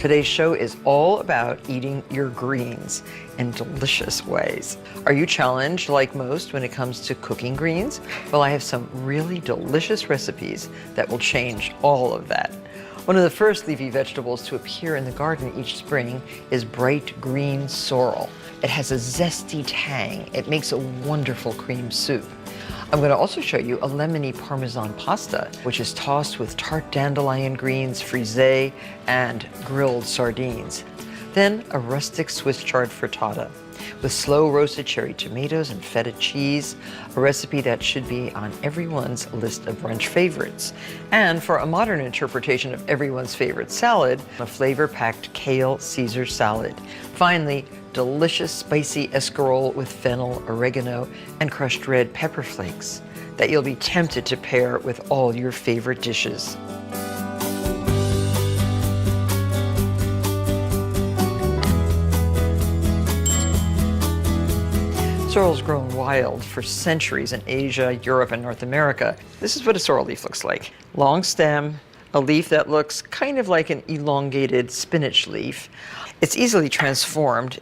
Today's show is all about eating your greens in delicious ways. Are you challenged, like most, when it comes to cooking greens? Well, I have some really delicious recipes that will change all of that. One of the first leafy vegetables to appear in the garden each spring is bright green sorrel. It has a zesty tang. It makes a wonderful cream soup. I'm going to also show you a lemony Parmesan pasta, which is tossed with tart dandelion greens, frisée, and grilled sardines. Then a rustic Swiss chard frittata with slow roasted cherry tomatoes and feta cheese, a recipe that should be on everyone's list of brunch favorites. And for a modern interpretation of everyone's favorite salad, a flavor-packed kale Caesar salad. Finally, delicious spicy escarole with fennel, oregano, and crushed red pepper flakes that you'll be tempted to pair with all your favorite dishes. Sorrel's grown wild for centuries in Asia, Europe, and North America. This is what a sorrel leaf looks like. Long stem, a leaf that looks kind of like an elongated spinach leaf. It's easily transformed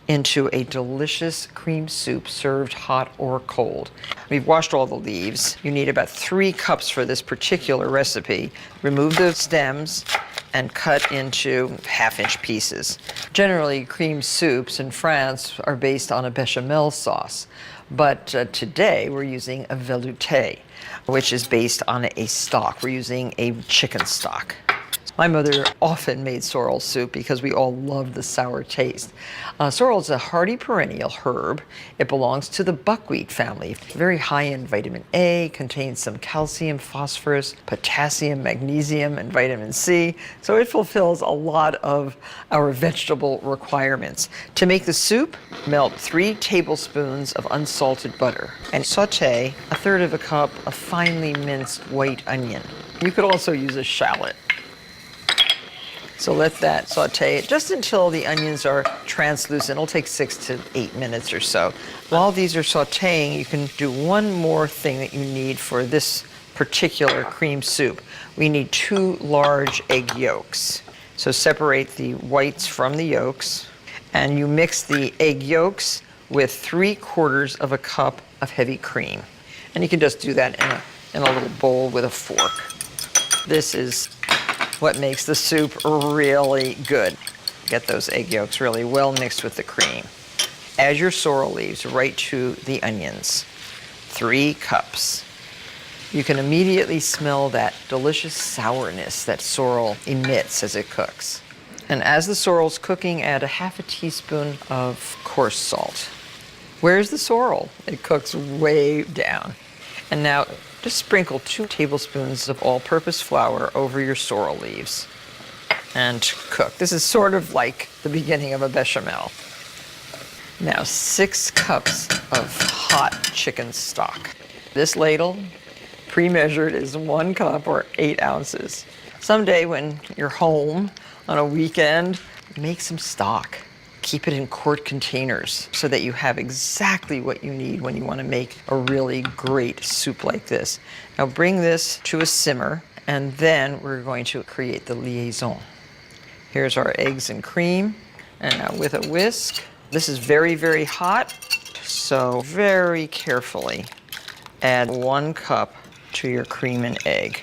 into a delicious cream soup served hot or cold. We've washed all the leaves. You need about 3 cups for this particular recipe. Remove the stems and cut into half-inch pieces. Generally, cream soups in France are based on a bechamel sauce, but today we're using a velouté, which is based on a stock. We're using a chicken stock. My mother often made sorrel soup because we all love the sour taste. Sorrel is a hardy perennial herb. It belongs to the buckwheat family. Very high in vitamin A, contains some calcium, phosphorus, potassium, magnesium, and vitamin C. So it fulfills a lot of our vegetable requirements. To make the soup, melt 3 tablespoons of unsalted butter and sauté 1/3 cup of finely minced white onion. You could also use a shallot. So let that saute just until the onions are translucent. It'll take 6 to 8 minutes or so. While these are sauteing, you can do one more thing that you need for this particular cream soup. We need 2 large egg yolks. So separate the whites from the yolks, and you mix the egg yolks with 3/4 cup of heavy cream. And you can just do that in a little bowl with a fork. This is what makes the soup really good. Get those egg yolks really well mixed with the cream. Add your sorrel leaves right to the onions. 3 cups. You can immediately smell that delicious sourness that sorrel emits as it cooks. And as the sorrel's cooking, add a 1/2 teaspoon of coarse salt. Where's the sorrel? It cooks way down. And now just sprinkle 2 tablespoons of all-purpose flour over your sorrel leaves and cook. This is sort of like the beginning of a bechamel. Now 6 cups of hot chicken stock. This ladle, pre-measured, is 1 cup or 8 ounces. Someday when you're home on a weekend, make some stock. Keep it in quart containers so that you have exactly what you need when you want to make a really great soup like this. Now bring this to a simmer, and then we're going to create the liaison. Here's our eggs and cream, and now with a whisk. This is very, very hot, so very carefully add 1 cup to your cream and egg.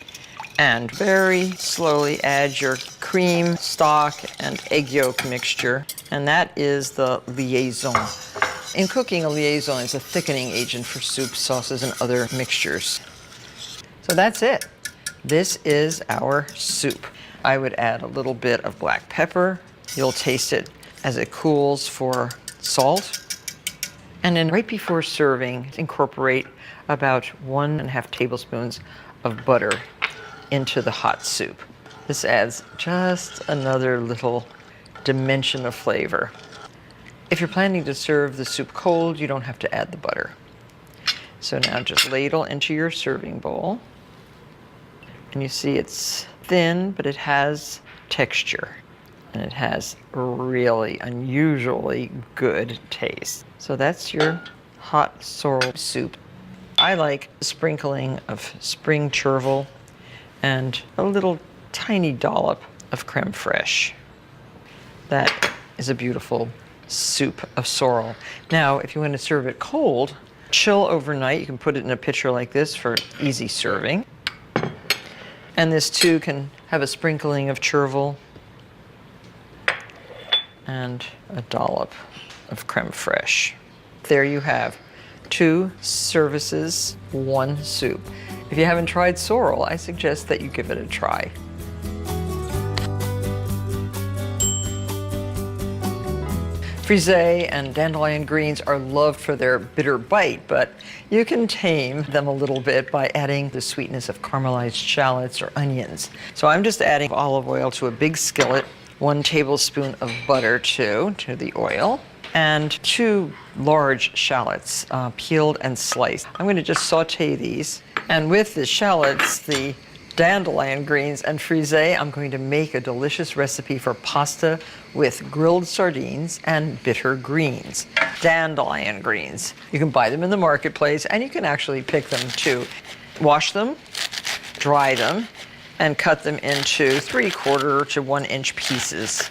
And very slowly add your cream, stock, and egg yolk mixture. And that is the liaison. In cooking, a liaison is a thickening agent for soup, sauces, and other mixtures. So that's it. This is our soup. I would add a little bit of black pepper. You'll taste it as it cools for salt. And then right before serving, incorporate about 1.5 tablespoons of butter into the hot soup. This adds just another little dimension of flavor. If you're planning to serve the soup cold, you don't have to add the butter. So now just ladle into your serving bowl. And you see it's thin, but it has texture. And it has really unusually good taste. So that's your hot sorrel soup. I like a sprinkling of spring chervil and a little tiny dollop of creme fraiche. That is a beautiful soup of sorrel. Now, if you want to serve it cold, chill overnight. You can put it in a pitcher like this for easy serving. And this too can have a sprinkling of chervil and a dollop of creme fraiche. There you have 2 services, 1 soup. If you haven't tried sorrel, I suggest that you give it a try. Frisee and dandelion greens are loved for their bitter bite, but you can tame them a little bit by adding the sweetness of caramelized shallots or onions. So I'm just adding olive oil to a big skillet, 1 tablespoon of butter to the oil, and 2 large shallots, peeled and sliced. I'm going to just saute these. And with the shallots, the dandelion greens and frisee, I'm going to make a delicious recipe for pasta with grilled sardines and bitter greens. Dandelion greens. You can buy them in the marketplace, and you can actually pick them too. Wash them, dry them, and cut them into 3/4 to 1 inch pieces.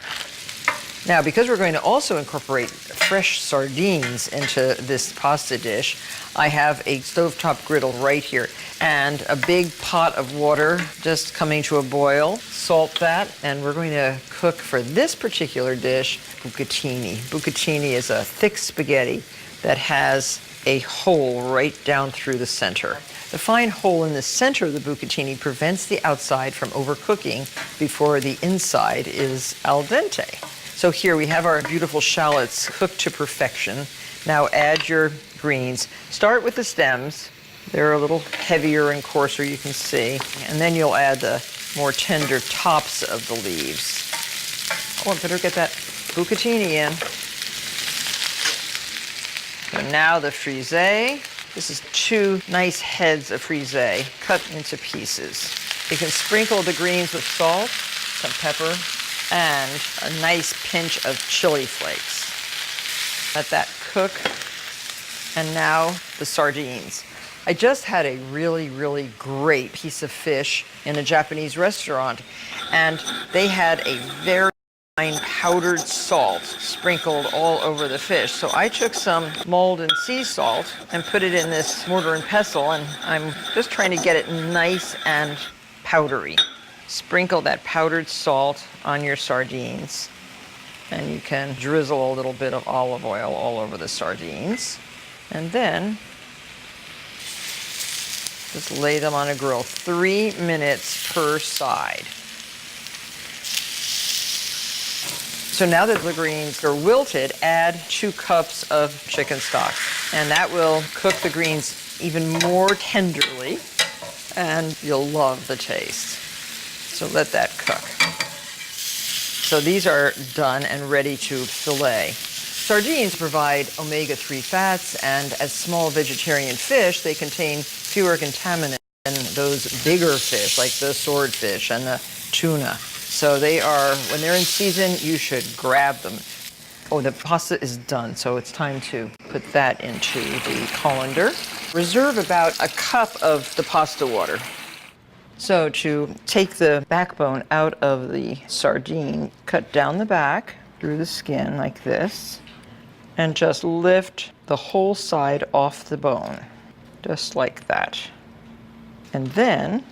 Now, because we're going to also incorporate fresh sardines into this pasta dish, I have a stovetop griddle right here and a big pot of water just coming to a boil. Salt that, and we're going to cook for this particular dish bucatini. Bucatini is a thick spaghetti that has a hole right down through the center. The fine hole in the center of the bucatini prevents the outside from overcooking before the inside is al dente. So here we have our beautiful shallots cooked to perfection. Now add your greens. Start with the stems. They're a little heavier and coarser, you can see. And then you'll add the more tender tops of the leaves. Oh, I better get that bucatini in. So now the frisee. This is 2 nice heads of frisee cut into pieces. You can sprinkle the greens with salt, some pepper, and a nice pinch of chili flakes. Let that cook. And now the sardines. I just had a really, really great piece of fish in a Japanese restaurant, and they had a very fine powdered salt sprinkled all over the fish. So I took some Maldon sea salt and put it in this mortar and pestle, and I'm just trying to get it nice and powdery. Sprinkle that powdered salt on your sardines, and you can drizzle a little bit of olive oil all over the sardines, and then just lay them on a grill, 3 minutes per side. So now that the greens are wilted, add 2 cups of chicken stock, and that will cook the greens even more tenderly, and you'll love the taste. So let that cook. So these are done and ready to fillet. Sardines provide omega-3 fats, and as small vegetarian fish, they contain fewer contaminants than those bigger fish like the swordfish and the tuna. So they are, when they're in season, you should grab them. Oh, the pasta is done, so it's time to put that into the colander. Reserve about a cup of the pasta water. So to take the backbone out of the sardine, cut down the back through the skin like this, and just lift the whole side off the bone, just like that. And then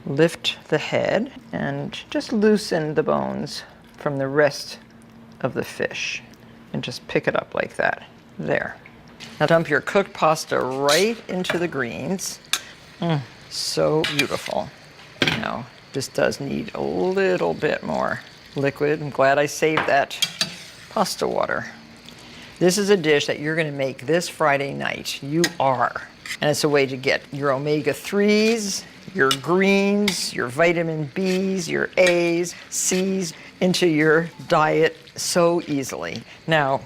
lift the head and just loosen the bones from the rest of the fish, and just pick it up like that. There. Now dump your cooked pasta right into the greens. So beautiful. Now, this does need a little bit more liquid. I'm glad I saved that pasta water. This is a dish that you're going to make this Friday night. You are. And it's a way to get your omega-3s, your greens, your vitamin Bs, your As, Cs into your diet so easily. Now,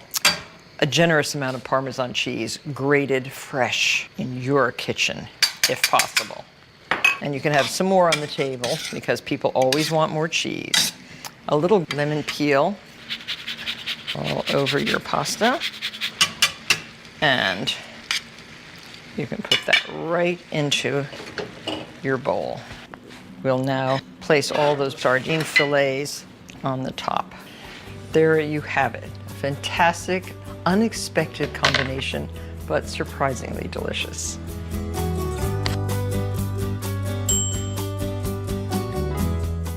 a generous amount of Parmesan cheese, grated fresh in your kitchen, if possible. And you can have some more on the table because people always want more cheese. A little lemon peel all over your pasta. And you can put that right into your bowl. We'll now place all those sardine fillets on the top. There you have it. Fantastic, unexpected combination, but surprisingly delicious.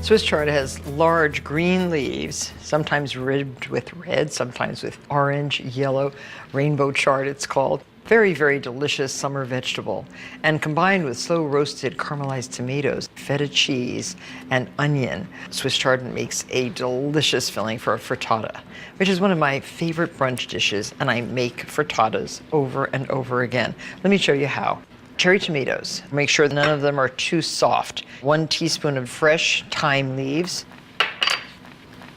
Swiss chard has large green leaves, sometimes ribbed with red, sometimes with orange, yellow, rainbow chard it's called. Very, very delicious summer vegetable. And combined with slow roasted caramelized tomatoes, feta cheese, and onion, Swiss chard makes a delicious filling for a frittata, which is one of my favorite brunch dishes, and I make frittatas over and over again. Let me show you how. Cherry tomatoes. Make sure none of them are too soft. 1 teaspoon of fresh thyme leaves.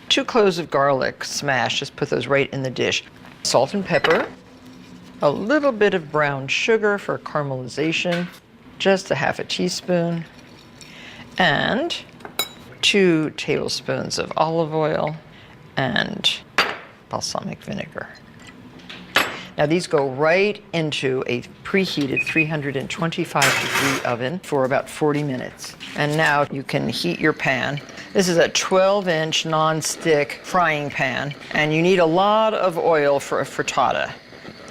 2 cloves of garlic smashed. Just put those right in the dish. Salt and pepper. A little bit of brown sugar for caramelization. Just a half a teaspoon. And 2 tablespoons of olive oil and balsamic vinegar. Now these go right into a preheated 325-degree oven for about 40 minutes. And now you can heat your pan. This is a 12-inch non-stick frying pan, and you need a lot of oil for a frittata.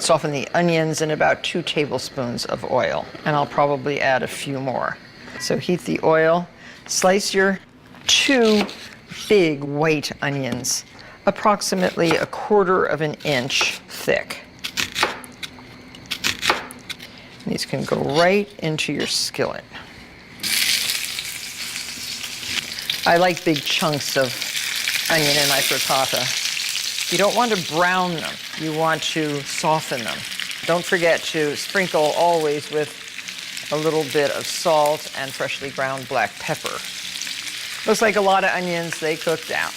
Soften the onions in about 2 tablespoons of oil, and I'll probably add a few more. So heat the oil, slice your 2 big white onions, approximately 1/4 inch thick. These can go right into your skillet. I like big chunks of onion in my frittata. You don't want to brown them. You want to soften them. Don't forget to sprinkle always with a little bit of salt and freshly ground black pepper. Looks like a lot of onions. They cook down.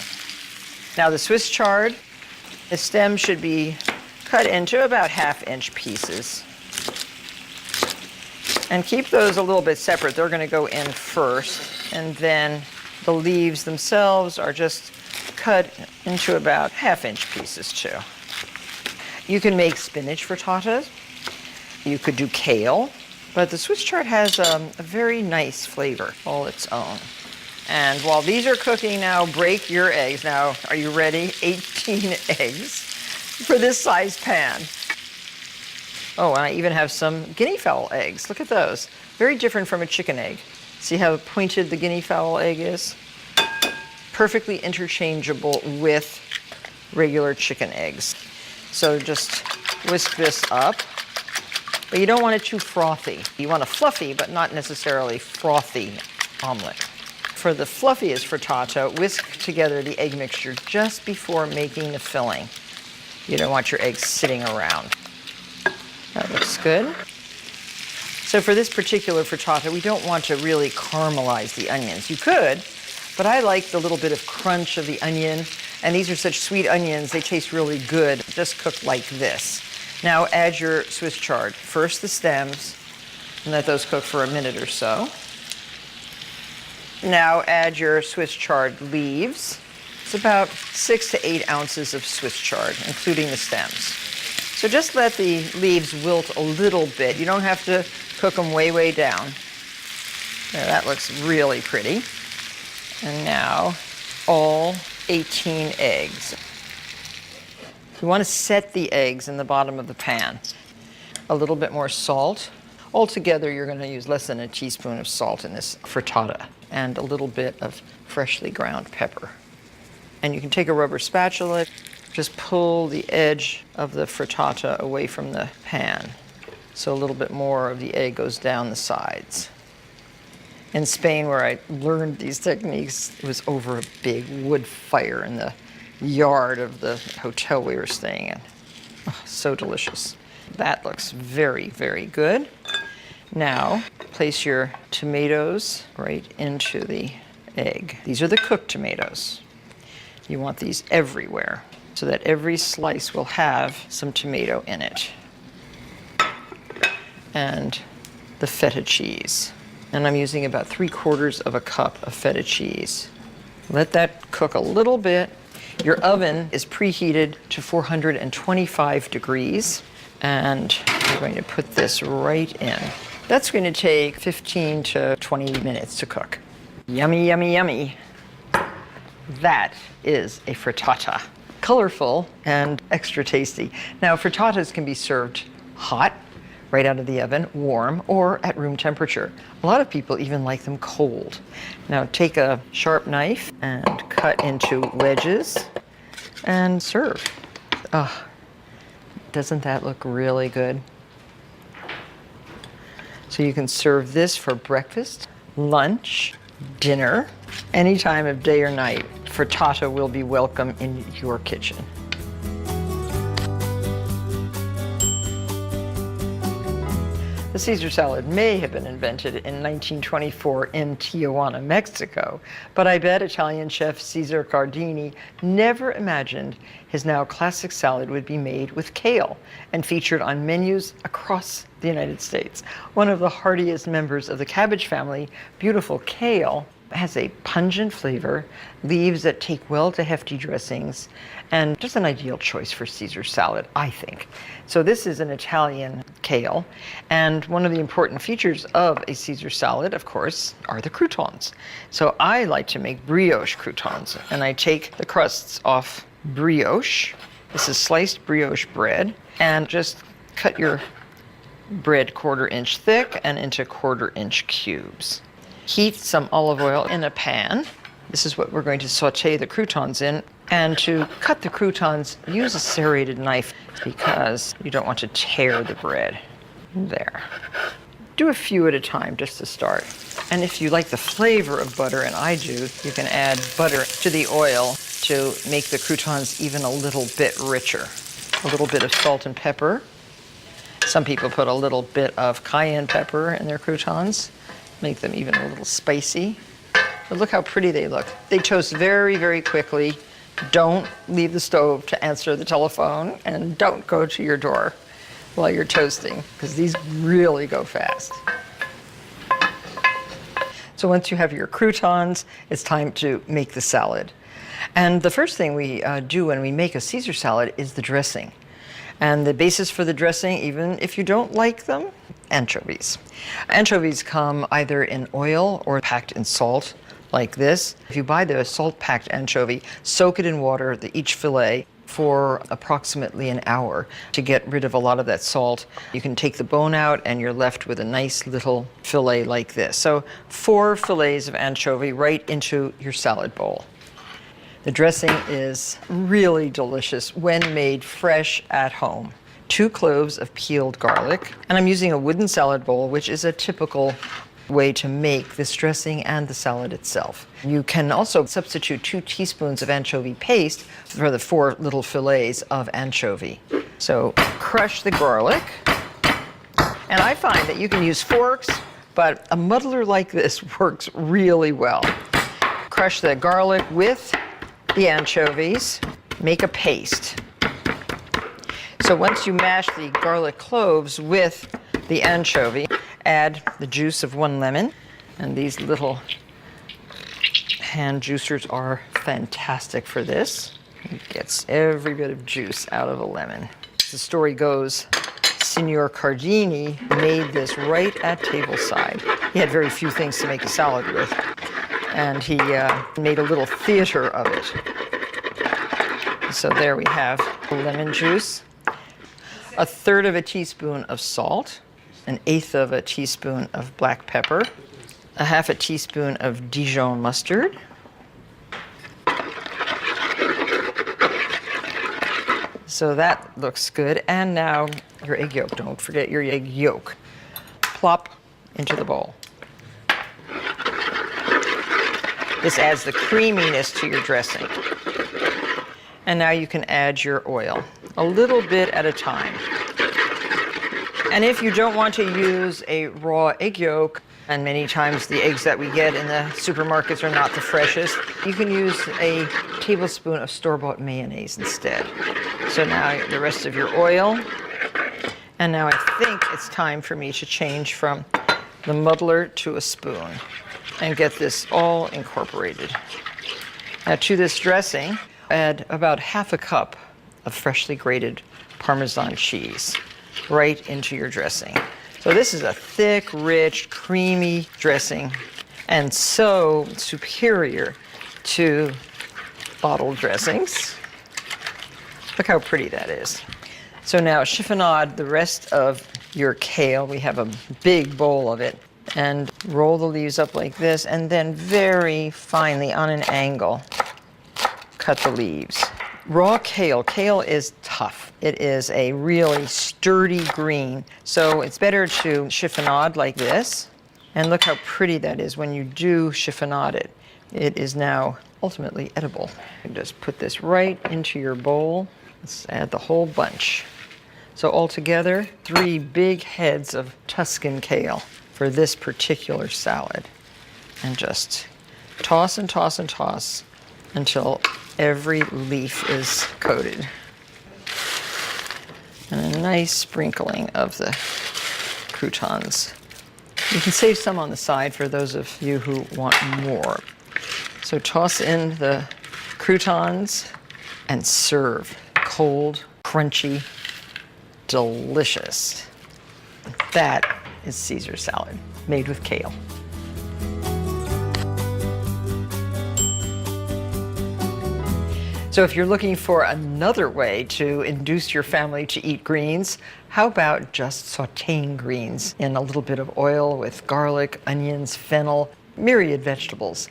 Now the Swiss chard, the stem should be cut into about 1/2-inch pieces. And keep those a little bit separate. They're going to go in first, and then the leaves themselves are just cut into about 1/2-inch pieces too. You can make spinach frittatas. You could do kale, but the Swiss chard has a very nice flavor all its own. And while these are cooking now, break your eggs. Now, are you ready? 18 eggs for this size pan. Oh, and I even have some guinea fowl eggs. Look at those. Very different from a chicken egg. See how pointed the guinea fowl egg is? Perfectly interchangeable with regular chicken eggs. So just whisk this up. But you don't want it too frothy. You want a fluffy, but not necessarily frothy omelet. For the fluffiest frittata, whisk together the egg mixture just before making the filling. You don't want your eggs sitting around. That looks good. So for this particular frittata, we don't want to really caramelize the onions. You could, but I like the little bit of crunch of the onion. And these are such sweet onions, they taste really good, just cooked like this. Now add your Swiss chard. First the stems, and let those cook for a minute or so. Now add your Swiss chard leaves. It's about 6 to 8 ounces of Swiss chard, including the stems. So just let the leaves wilt a little bit. You don't have to cook them way, way down. There, that looks really pretty. And now all 18 eggs. You want to set the eggs in the bottom of the pan. A little bit more salt. Altogether, you're going to use less than a teaspoon of salt in this frittata, and a little bit of freshly ground pepper. And you can take a rubber spatula, just pull the edge of the frittata away from the pan, so a little bit more of the egg goes down the sides. In Spain, where I learned these techniques, it was over a big wood fire in the yard of the hotel we were staying in. Oh, so delicious. That looks very, very good. Now, place your tomatoes right into the egg. These are the cooked tomatoes. You want these everywhere, so that every slice will have some tomato in it. And the feta cheese. And I'm using about 3/4 cup of feta cheese. Let that cook a little bit. Your oven is preheated to 425 degrees. And you're going to put this right in. That's going to take 15 to 20 minutes to cook. Yummy, yummy, yummy. That is a frittata. colorful and extra tasty. Now, frittatas can be served hot, right out of the oven, warm, or at room temperature. A lot of people even like them cold. Now, take a sharp knife and cut into wedges and serve. Oh, doesn't that look really good? So you can serve this for breakfast, lunch, dinner, any time of day or night. Frittata will be welcome in your kitchen. The Caesar salad may have been invented in 1924 in Tijuana, Mexico, but I bet Italian chef Cesare Cardini never imagined his now classic salad would be made with kale and featured on menus across the United States. One of the heartiest members of the cabbage family, beautiful kale, has a pungent flavor, leaves that take well to hefty dressings, and just an ideal choice for Caesar salad, I think. So this is an Italian kale, and one of the important features of a Caesar salad, of course, are the croutons. So I like to make brioche croutons, and I take the crusts off brioche. This is sliced brioche bread, and just cut your bread 1/4 inch thick and into 1/4 inch cubes. Heat some olive oil in a pan. This is what we're going to saute the croutons in. And to cut the croutons, use a serrated knife because you don't want to tear the bread. There. Do a few at a time just to start. And if you like the flavor of butter, and I do, you can add butter to the oil to make the croutons even a little bit richer. A little bit of salt and pepper. Some people put a little bit of cayenne pepper in their croutons. Make them even a little spicy. But look how pretty they look. They toast very, very quickly. Don't leave the stove to answer the telephone, and don't go to your door while you're toasting, because these really go fast. So once you have your croutons, it's time to make the salad. And the first thing we do when we make a Caesar salad is the dressing. And the basis for the dressing, even if you don't like them, anchovies. Anchovies come either in oil or packed in salt, like this. If you buy the salt-packed anchovy, soak it in water, each fillet, for approximately an hour to get rid of a lot of that salt. You can take the bone out and you're left with a nice little fillet like this. So 4 fillets of anchovy right into your salad bowl. The dressing is really delicious when made fresh at home. 2 cloves of peeled garlic, and I'm using a wooden salad bowl, which is a typical way to make this dressing and the salad itself. You can also substitute 2 teaspoons of anchovy paste for the 4 little fillets of anchovy. So crush the garlic, and I find that you can use forks, but a muddler like this works really well. Crush the garlic with the anchovies, make a paste. So once you mash the garlic cloves with the anchovy, add the juice of 1 lemon, and these little hand juicers are fantastic for this. It gets every bit of juice out of a lemon. The story goes, Signor Cardini made this right at tableside. He had very few things to make a salad with, and he made a little theater of it. So there we have lemon juice, 1/3 of a teaspoon of salt, 1/8 of a teaspoon of black pepper, 1/2 a teaspoon of Dijon mustard, so that looks good. And now your egg yolk. Don't forget your egg yolk. Plop into the bowl. This adds the creaminess to your dressing. And now you can add your oil, a little bit at a time. And if you don't want to use a raw egg yolk, and many times the eggs that we get in the supermarkets are not the freshest, you can use a tablespoon of store-bought mayonnaise instead. So now the rest of your oil. And now I think it's time for me to change from the muddler to a spoon and get this all incorporated. Now to this dressing, add about 1/2 cup of freshly grated Parmesan cheese right into your dressing. So this is a thick, rich, creamy dressing, and so superior to bottled dressings. Look how pretty that is. So now chiffonade the rest of your kale. We have a big bowl of it. And roll the leaves up like this, and then very finely on an angle, cut the leaves. Raw kale. Kale is tough. It is a really sturdy green. So it's better to chiffonade like this. And look how pretty that is when you do chiffonade it. It is now ultimately edible. You just put this right into your bowl. Let's add the whole bunch. So altogether, 3 big heads of Tuscan kale for this particular salad. And just toss and toss and toss until every leaf is coated. And a nice sprinkling of the croutons. You can save some on the side for those of you who want more. So toss in the croutons and serve. Cold, crunchy, delicious. That is Caesar salad made with kale. So if you're looking for another way to induce your family to eat greens, how about just sauteing greens in a little bit of oil with garlic, onions, fennel, myriad vegetables.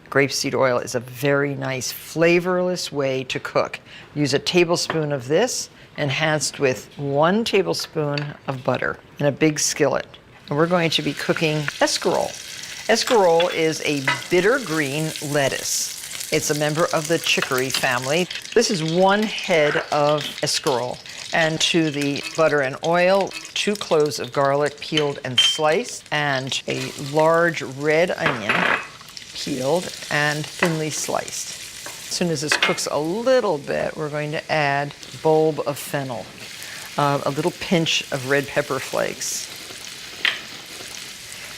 Grapeseed oil is a very nice flavorless way to cook. Use a tablespoon of this enhanced with 1 tablespoon of butter in a big skillet. And we're going to be cooking escarole. Escarole is a bitter green lettuce. It's a member of the chicory family. This is 1 head of escarole. And to the butter and oil, 2 cloves of garlic peeled and sliced, and a large red onion peeled and thinly sliced. As soon as this cooks a little bit, we're going to add a bulb of fennel, a little pinch of red pepper flakes.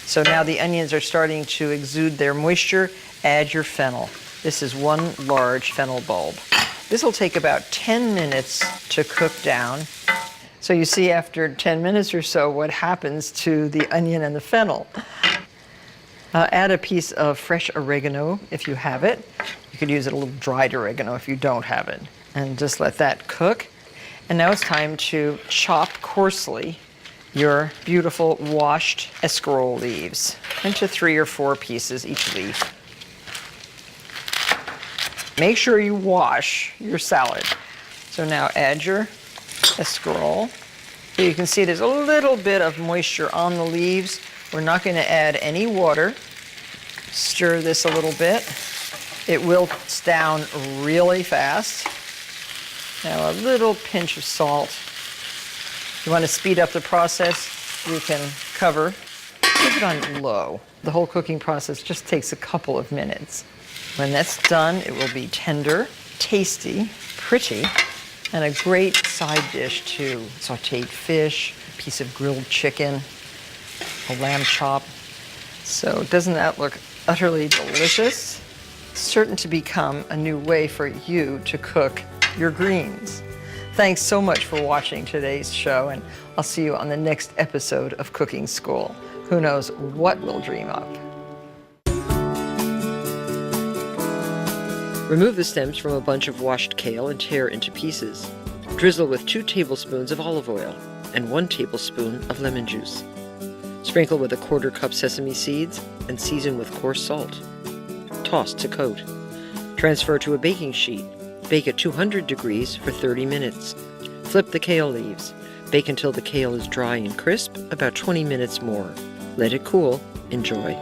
So now the onions are starting to exude their moisture. Add your fennel. This is 1 large fennel bulb. This will take about 10 minutes to cook down. So you see after 10 minutes or so what happens to the onion and the fennel. Add a piece of fresh oregano if you have it. You could use a little dried oregano if you don't have it. And just let that cook. And now it's time to chop coarsely your beautiful washed escarole leaves into 3 or 4 pieces each leaf. Make sure you wash your salad. So now add your escarole. So you can see there's a little bit of moisture on the leaves. We're not going to add any water. Stir this a little bit. It wilts down really fast. Now a little pinch of salt. If you want to speed up the process, you can cover. Keep it on low. The whole cooking process just takes a couple of minutes. When that's done, it will be tender, tasty, pretty, and a great side dish to sauteed fish, a piece of grilled chicken, a lamb chop. So doesn't that look utterly delicious? Certain to become a new way for you to cook your greens. Thanks so much for watching today's show, and I'll see you on the next episode of Cooking School. Who knows what we'll dream up. Remove the stems from a bunch of washed kale and tear into pieces. Drizzle with 2 tablespoons of olive oil and 1 tablespoon of lemon juice. Sprinkle with a 1/4 cup sesame seeds and season with coarse salt. Toss to coat. Transfer to a baking sheet. Bake at 200 degrees for 30 minutes. Flip the kale leaves. Bake until the kale is dry and crisp, about 20 minutes more. Let it cool. Enjoy.